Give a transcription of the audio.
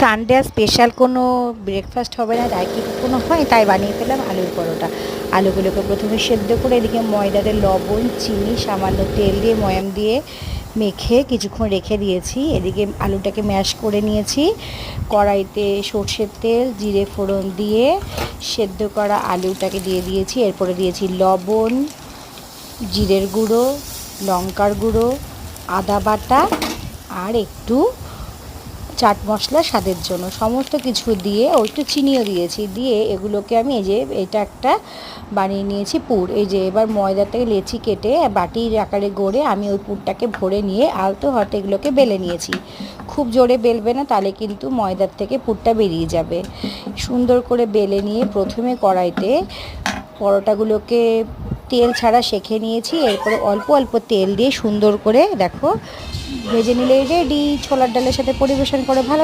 Sunday special কোনো breakfast হবে না, তাই কি কোনো হয়, তাই বানিয়ে ফেলাম আলুর পরোটা। আলুগুলোকে প্রথমে সেদ্ধ করে এদিকে ময়দাতে লবণ, চিনি, সামান্য তেল দিয়ে ময়াম দিয়ে মেখে কিছুক্ষণ রেখে দিয়েছি। এদিকে আলুটাকে ম্যাশ করে নিয়েছি। কড়াইতে সর্ষের তেল, জিরে ফোড়ন দিয়ে সেদ্ধ করা আলুটাকে দিয়ে দিয়েছি। এরপরে দিয়েছি লবণ, জিরের গুঁড়ো, লঙ্কার গুঁড়ো, আদা বাটা আর একটু চাট মশলা স্বাদের জন্য, সমস্ত কিছু দিয়ে একটু চিনিও দিয়েছি। দিয়ে এগুলোকে আমি এই যে এটা একটা বানিয়ে নিয়েছি পুর। এই যে এবার ময়দাটাকে লেচি কেটে বাটির আকারে গড়ে আমি ওই পুরটাকে ভরে নিয়ে আলতো হাতে এগুলোকে বেলে নিয়েছি। খুব জোরে বেলবে না, তাহলে কিন্তু ময়দার থেকে পুরটা বেরিয়ে যাবে। সুন্দর করে বেলে নিয়ে প্রথমে কড়াইতে পরোটাগুলোকে তেল ছাড়া সেঁকে নিয়েছি। এরপরে অল্প অল্প তেল দিয়ে সুন্দর করে দেখো ভেজে নিলেই রেডি। ছোলার ডালের সাথে পরিবেশন করে ভালো লাগে।